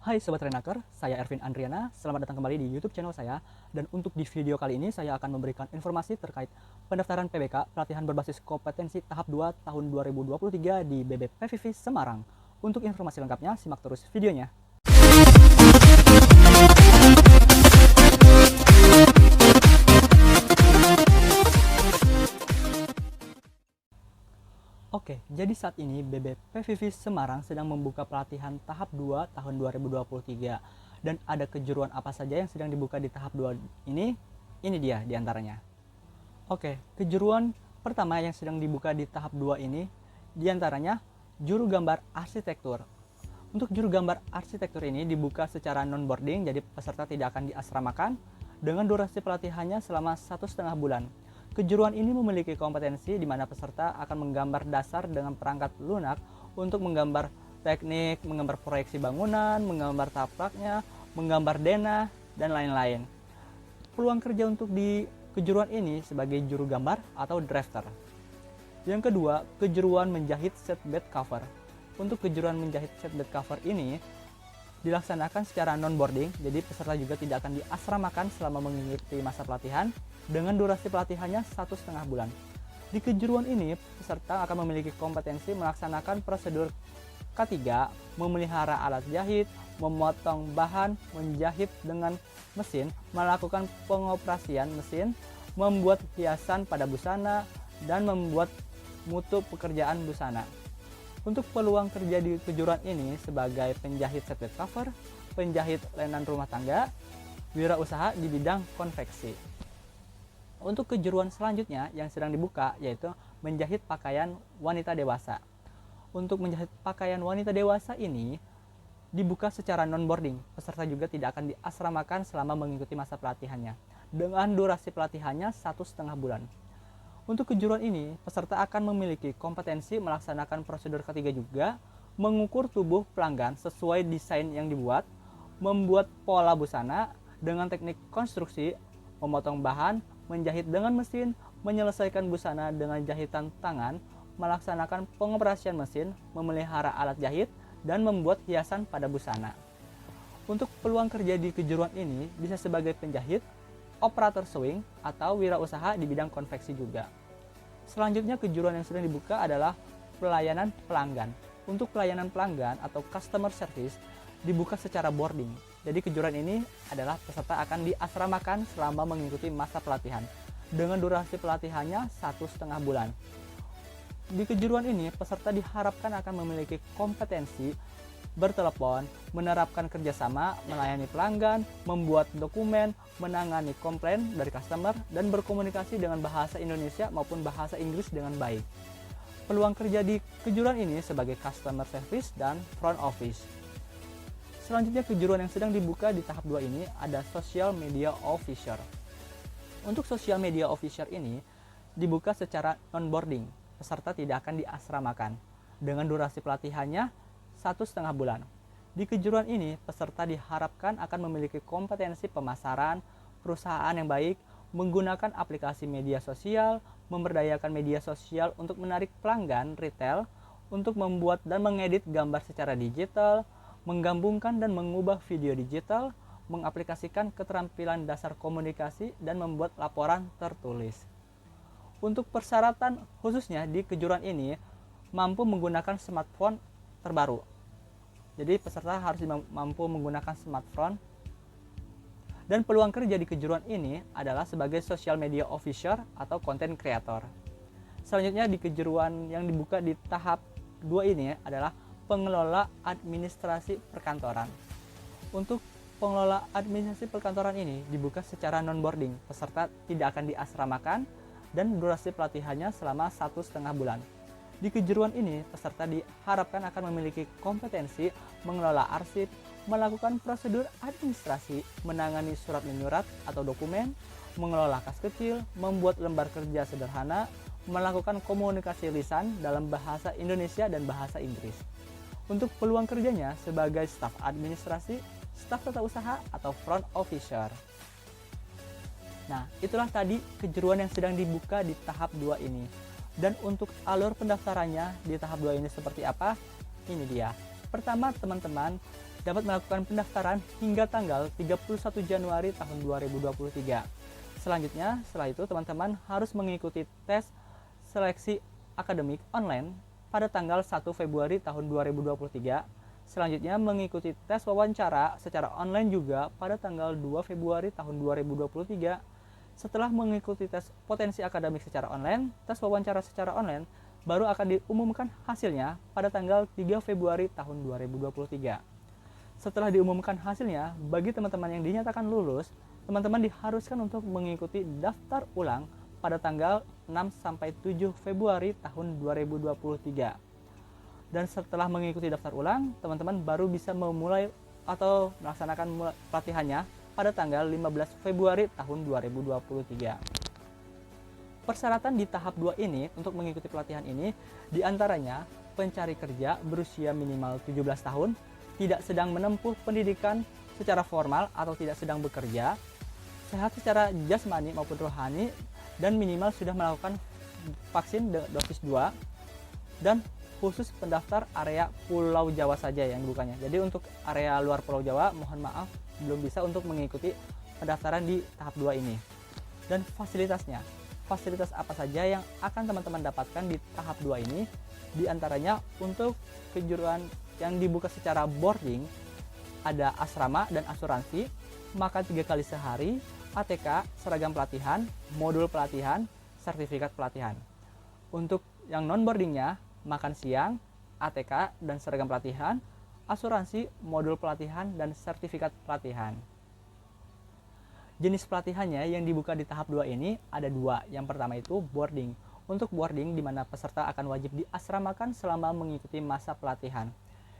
Hai Sobat Renaker, saya Ervin Andriana, selamat datang kembali di YouTube channel saya. Dan untuk di video kali ini saya akan memberikan informasi terkait pendaftaran PBK pelatihan berbasis kompetensi tahap 2 tahun 2023 di BBPVV Semarang. Untuk informasi lengkapnya simak terus videonya. Oke, jadi saat ini BBPVV Semarang sedang membuka pelatihan tahap 2 tahun 2023. Dan ada kejuruan apa saja yang sedang dibuka di tahap 2 ini? Ini dia diantaranya. Oke, kejuruan pertama yang sedang dibuka di tahap 2 ini diantaranya juru gambar arsitektur. Untuk juru gambar arsitektur ini dibuka secara non-boarding, jadi peserta tidak akan diasramakan dengan durasi pelatihannya selama 1,5 bulan. Kejuruan ini memiliki kompetensi di mana peserta akan menggambar dasar dengan perangkat lunak untuk menggambar teknik, menggambar proyeksi bangunan, menggambar taplaknya, menggambar denah, dan lain-lain. Peluang kerja untuk di kejuruan ini sebagai juru gambar atau drafter. Yang kedua, kejuruan menjahit set bed cover. Untuk kejuruan menjahit set bed cover ini dilaksanakan secara non-boarding, jadi peserta juga tidak akan diasramakan selama mengikuti masa pelatihan dengan durasi pelatihannya 1,5 bulan. Di kejuruan ini, peserta akan memiliki kompetensi melaksanakan prosedur K3, memelihara alat jahit, memotong bahan, menjahit dengan mesin, melakukan pengoperasian mesin, membuat hiasan pada busana, dan membuat mutu pekerjaan busana. Untuk peluang kerja di kejuruan ini sebagai penjahit set bed cover, penjahit lenan rumah tangga, wirausaha di bidang konveksi. Untuk kejuruan selanjutnya yang sedang dibuka yaitu menjahit pakaian wanita dewasa. Untuk menjahit pakaian wanita dewasa ini dibuka secara non-boarding. Peserta juga tidak akan diasramakan selama mengikuti masa pelatihannya. Dengan durasi pelatihannya 1,5 bulan. Untuk kejuruan ini, peserta akan memiliki kompetensi melaksanakan prosedur K3 juga, mengukur tubuh pelanggan sesuai desain yang dibuat, membuat pola busana dengan teknik konstruksi, memotong bahan, menjahit dengan mesin, menyelesaikan busana dengan jahitan tangan, melaksanakan pengoperasian mesin, memelihara alat jahit, dan membuat hiasan pada busana. Untuk peluang kerja di kejuruan ini bisa sebagai penjahit, operator sewing, atau wirausaha di bidang konveksi juga. Selanjutnya kejuruan yang sedang dibuka adalah pelayanan pelanggan. Untuk pelayanan pelanggan atau customer service dibuka secara boarding. Jadi kejuruan ini adalah peserta akan diasramakan selama mengikuti masa pelatihan. Dengan durasi pelatihannya 1,5 bulan. Di kejuruan ini peserta diharapkan akan memiliki kompetensi bertelepon, menerapkan kerjasama, melayani pelanggan, membuat dokumen, menangani komplain dari customer, dan berkomunikasi dengan bahasa Indonesia maupun bahasa Inggris dengan baik. Peluang kerja di kejuruan ini sebagai customer service dan front office. Selanjutnya kejuruan yang sedang dibuka di tahap 2 ini ada social media officer. Untuk social media officer ini dibuka secara non-boarding, peserta tidak akan diasramakan. Dengan durasi pelatihannya 1,5 bulan. Di kejuruan ini, peserta diharapkan akan memiliki kompetensi pemasaran, perusahaan yang baik, menggunakan aplikasi media sosial, memberdayakan media sosial untuk menarik pelanggan retail, untuk membuat dan mengedit gambar secara digital, menggabungkan dan mengubah video digital, mengaplikasikan keterampilan dasar komunikasi, dan membuat laporan tertulis. Untuk persyaratan khususnya di kejuruan ini, mampu menggunakan smartphone terbaru. Jadi peserta harus mampu menggunakan smartphone. Dan peluang kerja di kejuruan ini adalah sebagai social media officer atau content creator. Selanjutnya di kejuruan yang dibuka di tahap 2 ini adalah pengelola administrasi perkantoran. Untuk pengelola administrasi perkantoran ini dibuka secara non-boarding. Peserta tidak akan diasramakan dan durasi pelatihannya selama 1,5 bulan. Di kejuruan ini, peserta diharapkan akan memiliki kompetensi mengelola arsip, melakukan prosedur administrasi, menangani surat menyurat atau dokumen, mengelola kas kecil, membuat lembar kerja sederhana, melakukan komunikasi lisan dalam bahasa Indonesia dan bahasa Inggris. Untuk peluang kerjanya sebagai staf administrasi, staf tata usaha, atau front officer. Nah, itulah tadi kejuruan yang sedang dibuka di tahap 2 ini. Dan untuk alur pendaftarannya di tahap 2 ini seperti apa? Ini dia. Pertama, teman-teman dapat melakukan pendaftaran hingga tanggal 31 Januari tahun 2023. Selanjutnya, setelah itu teman-teman harus mengikuti tes seleksi akademik online pada tanggal 1 Februari tahun 2023. Selanjutnya mengikuti tes wawancara secara online juga pada tanggal 2 Februari tahun 2023. Setelah mengikuti tes potensi akademik secara online, tes wawancara secara online baru akan diumumkan hasilnya pada tanggal 3 Februari tahun 2023. Setelah diumumkan hasilnya, bagi teman-teman yang dinyatakan lulus, teman-teman diharuskan untuk mengikuti daftar ulang pada tanggal 6 sampai 7 Februari tahun 2023. Dan setelah mengikuti daftar ulang, teman-teman baru bisa memulai atau melaksanakan pelatihannya pada tanggal 15 Februari tahun 2023. Persyaratan di tahap 2 ini untuk mengikuti pelatihan ini diantaranya pencari kerja berusia minimal 17 tahun, tidak sedang menempuh pendidikan secara formal atau tidak sedang bekerja, sehat secara jasmani maupun rohani, dan minimal sudah melakukan vaksin dosis 2, dan khusus pendaftar area Pulau Jawa saja yang dibukanya. Jadi untuk area luar Pulau Jawa, mohon maaf belum bisa untuk mengikuti pendaftaran di tahap 2 ini. Dan fasilitasnya, fasilitas apa saja yang akan teman-teman dapatkan di tahap 2 ini? Di antaranya untuk kejuruan yang dibuka secara boarding, ada asrama dan asuransi, makan 3 kali sehari, ATK, seragam pelatihan, modul pelatihan, sertifikat pelatihan. Untuk yang non-boardingnya, makan siang, ATK dan seragam pelatihan, asuransi, modul pelatihan, dan sertifikat pelatihan. Jenis pelatihannya yang dibuka di tahap 2 ini ada 2. Yang pertama itu boarding. Untuk boarding di mana peserta akan wajib diasramakan selama mengikuti masa pelatihan.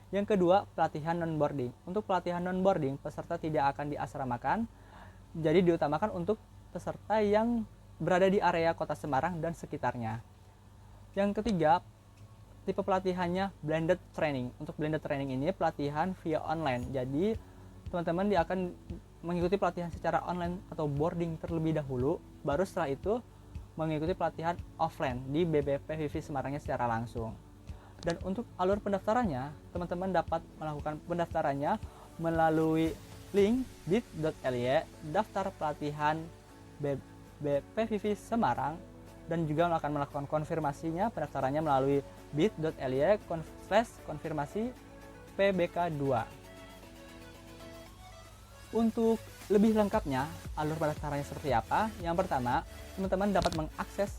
Yang kedua, pelatihan non-boarding. Untuk pelatihan non-boarding, peserta tidak akan diasramakan, jadi diutamakan untuk peserta yang berada di area Kota Semarang dan sekitarnya. Yang ketiga, tipe pelatihannya blended training. Untuk blended training ini pelatihan via online. Jadi teman-teman dia akan mengikuti pelatihan secara online atau boarding terlebih dahulu, baru setelah itu mengikuti pelatihan offline di BBP Vivi Semarangnya secara langsung. Dan untuk alur pendaftarannya, teman-teman dapat melakukan pendaftarannya melalui link bit.ly daftar pelatihan BBP Vivi Semarang, dan juga akan melakukan konfirmasinya pendaftarannya melalui bit.ly/konfirmasi PBK2. Untuk lebih lengkapnya, alur pendaftarannya seperti apa? Yang pertama, teman-teman dapat mengakses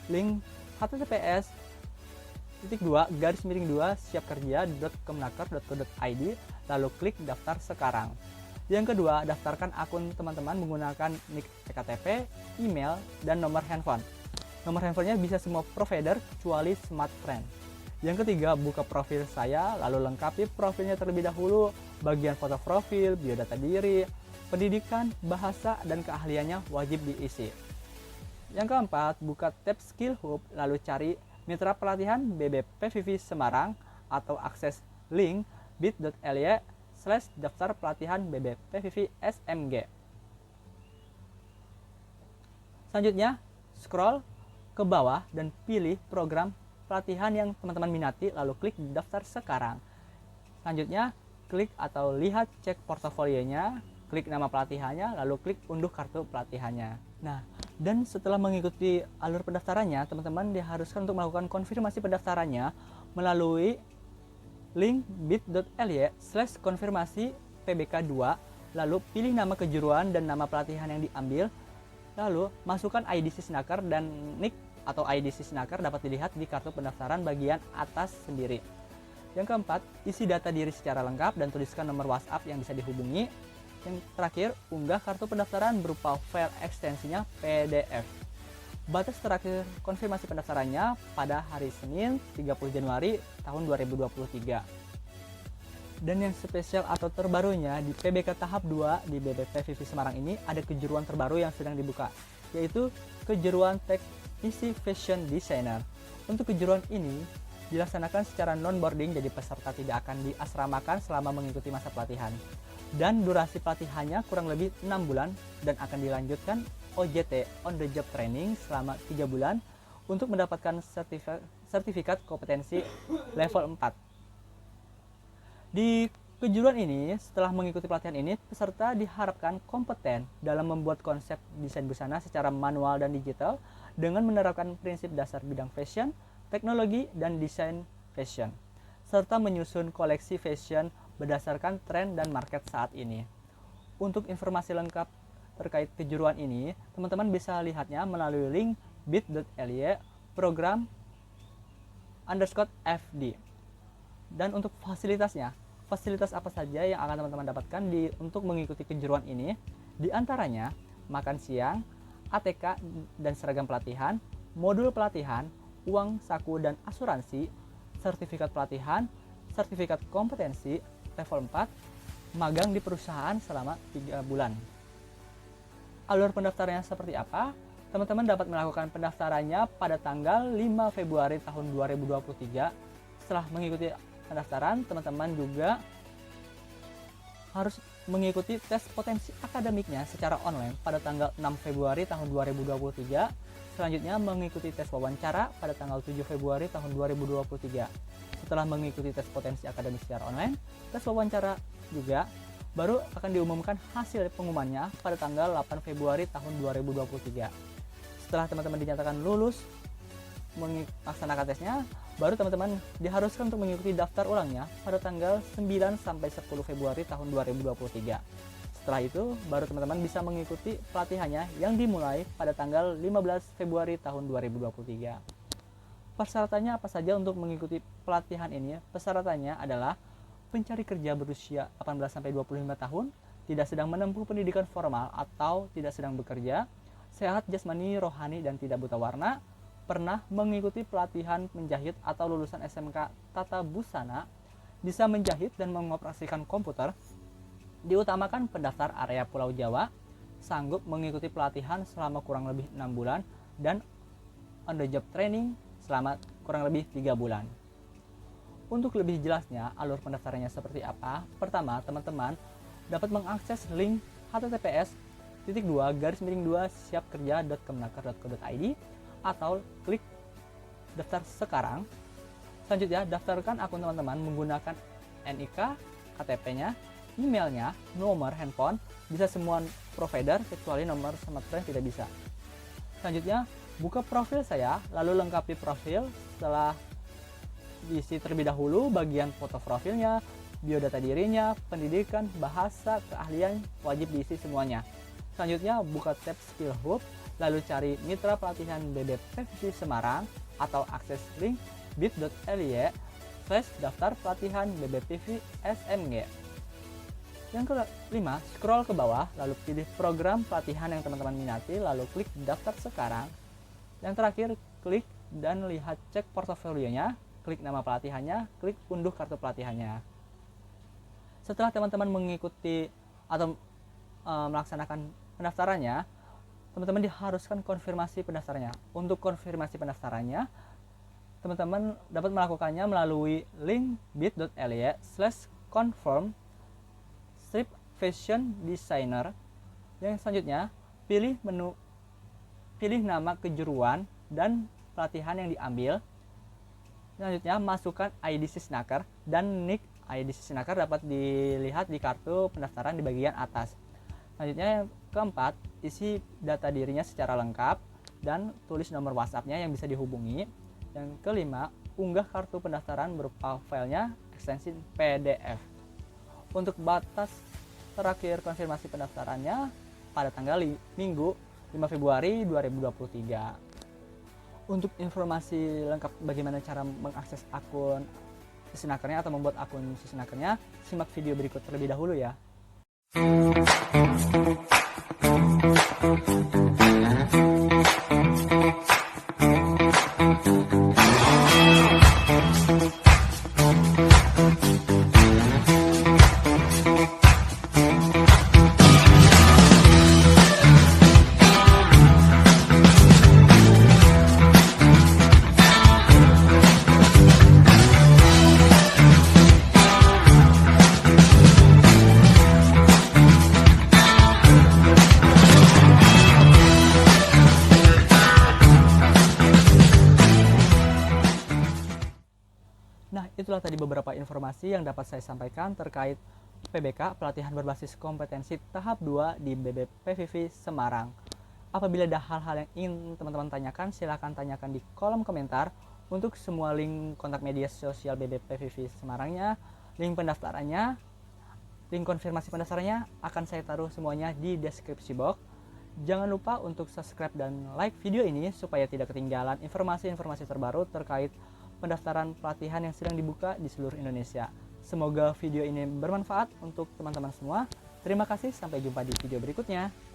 link https://siapkerja.kemenaker.go.id, lalu klik daftar sekarang. Yang kedua, daftarkan akun teman-teman menggunakan nik ektp, email, dan nomor handphone. Nomor handphonenya bisa semua provider kecuali Smartfren. Yang ketiga, buka profil saya, lalu lengkapi profilnya terlebih dahulu. Bagian foto profil, biodata diri, pendidikan, bahasa, dan keahliannya wajib diisi. Yang keempat, buka tab Skill Hub, lalu cari mitra pelatihan BBP Vivi Semarang atau akses link bit.ly/daftar pelatihan BBP Vivi SMG. Selanjutnya, scroll ke bawah dan pilih program pelatihan yang teman-teman minati, lalu klik daftar sekarang. Selanjutnya, klik atau lihat cek portofolionya, klik nama pelatihannya, lalu klik unduh kartu pelatihannya. Nah, dan setelah mengikuti alur pendaftarannya, teman-teman diharuskan untuk melakukan konfirmasi pendaftarannya melalui link bit.ly/konfirmasi PBK2, lalu pilih nama kejuruan dan nama pelatihan yang diambil, lalu masukkan ID Sisnaker dan NIK atau ID Sisnaker dapat dilihat di kartu pendaftaran bagian atas sendiri. Yang keempat, isi data diri secara lengkap dan tuliskan nomor WhatsApp yang bisa dihubungi. Yang terakhir, unggah kartu pendaftaran berupa file ekstensinya PDF. Batas terakhir konfirmasi pendaftarannya pada hari Senin 30 Januari tahun 2023. Dan yang spesial atau terbarunya di PBK tahap 2 di BBP Vivi Semarang ini ada kejuruan terbaru yang sedang dibuka, yaitu kejuruan Teknisi Fashion Designer. Untuk kejuruan ini dilaksanakan secara non-boarding, jadi peserta tidak akan diasramakan selama mengikuti masa pelatihan. Dan durasi pelatihannya kurang lebih 6 bulan dan akan dilanjutkan OJT on the job training selama 3 bulan untuk mendapatkan sertifikat kompetensi level 4. Di Kejuruan ini, setelah mengikuti pelatihan ini, peserta diharapkan kompeten dalam membuat konsep desain busana secara manual dan digital dengan menerapkan prinsip dasar bidang fashion, teknologi, dan desain fashion, serta menyusun koleksi fashion berdasarkan tren dan market saat ini. Untuk informasi lengkap terkait kejuruan ini, teman-teman bisa lihatnya melalui link bit.ly program_FD. Dan untuk fasilitasnya, fasilitas apa saja yang akan teman-teman dapatkan untuk mengikuti kejuruan ini? Di antaranya, makan siang, ATK dan seragam pelatihan, modul pelatihan, uang saku dan asuransi, sertifikat pelatihan, sertifikat kompetensi, level 4, magang di perusahaan selama 3 bulan. Alur pendaftarannya seperti apa? Teman-teman dapat melakukan pendaftarannya pada tanggal 5 Februari tahun 2023. Setelah mengikuti pendaftaran, teman-teman juga harus mengikuti tes potensi akademiknya secara online pada tanggal 6 Februari tahun 2023. Selanjutnya mengikuti tes wawancara pada tanggal 7 Februari tahun 2023. Setelah mengikuti tes potensi akademik secara online, tes wawancara juga baru akan diumumkan hasil pengumumannya pada tanggal 8 Februari tahun 2023. Setelah teman-teman dinyatakan lulus melaksanakan tesnya, baru teman-teman diharuskan untuk mengikuti daftar ulangnya pada tanggal 9 sampai 10 Februari tahun 2023. Setelah itu, baru teman-teman bisa mengikuti pelatihannya yang dimulai pada tanggal 15 Februari tahun 2023. Persyaratannya apa saja untuk mengikuti pelatihan ini? Persyaratannya adalah pencari kerja berusia 18-25 tahun, tidak sedang menempuh pendidikan formal atau tidak sedang bekerja, sehat jasmani, rohani, dan tidak buta warna, pernah mengikuti pelatihan menjahit atau lulusan SMK Tata Busana, bisa menjahit dan mengoperasikan komputer, diutamakan pendaftar area Pulau Jawa, sanggup mengikuti pelatihan selama kurang lebih 6 bulan, dan on the job training selama kurang lebih 3 bulan. Untuk lebih jelasnya, alur pendaftarannya seperti apa? Pertama, teman-teman dapat mengakses link https://siapkerja.kemenaker.go.id atau klik daftar sekarang. Selanjutnya, daftarkan akun teman-teman menggunakan NIK, KTP-nya, emailnya, nomor handphone, bisa semua provider kecuali nomor smartphone tidak bisa. Selanjutnya, buka profil saya, lalu lengkapi profil. Setelah diisi terlebih dahulu bagian foto profilnya, biodata dirinya, pendidikan, bahasa, keahlian, wajib diisi semuanya. Selanjutnya, buka tab Skill Hub, lalu cari mitra pelatihan BBPVV Semarang atau akses link bit.ly/daftar pelatihan BBPV SMG. Yang kelima, scroll ke bawah, lalu pilih program pelatihan yang teman-teman minati, lalu klik daftar sekarang. Yang terakhir, klik dan lihat cek portofolionya, klik nama pelatihannya, klik unduh kartu pelatihannya. Setelah teman-teman mengikuti atau melaksanakan pendaftarannya, teman-teman diharuskan konfirmasi pendaftarannya. Untuk konfirmasi pendaftarannya, teman-teman dapat melakukannya melalui link bit.ly/confirm fashion designer. Yang selanjutnya, pilih nama kejuruan dan pelatihan yang diambil. Selanjutnya, masukkan ID Sisnaker dan nick ID Sisnaker dapat dilihat di kartu pendaftaran di bagian atas. Selanjutnya, yang keempat, isi data dirinya secara lengkap dan tulis nomor WhatsApp-nya yang bisa dihubungi. Yang kelima, unggah kartu pendaftaran berupa filenya ekstensi PDF. Untuk batas terakhir konfirmasi pendaftarannya pada tanggal Minggu 5 Februari 2023. Untuk informasi lengkap bagaimana cara mengakses akun Sisnakernya atau membuat akun Sisnakernya, simak video berikut terlebih dahulu ya. itulah tadi beberapa informasi yang dapat saya sampaikan terkait PBK, pelatihan berbasis kompetensi tahap 2 di BBPVV Semarang. Apabila ada hal-hal yang ingin teman-teman tanyakan, silakan tanyakan di kolom komentar. Untuk semua link kontak media sosial BBPVV Semarangnya, link pendaftarannya, link konfirmasi pendaftarannya akan saya taruh semuanya di deskripsi box. Jangan lupa untuk subscribe dan like video ini supaya tidak ketinggalan informasi-informasi terbaru terkait pendaftaran pelatihan yang sedang dibuka di seluruh Indonesia. Semoga video ini bermanfaat untuk teman-teman semua. Terima kasih, sampai jumpa di video berikutnya.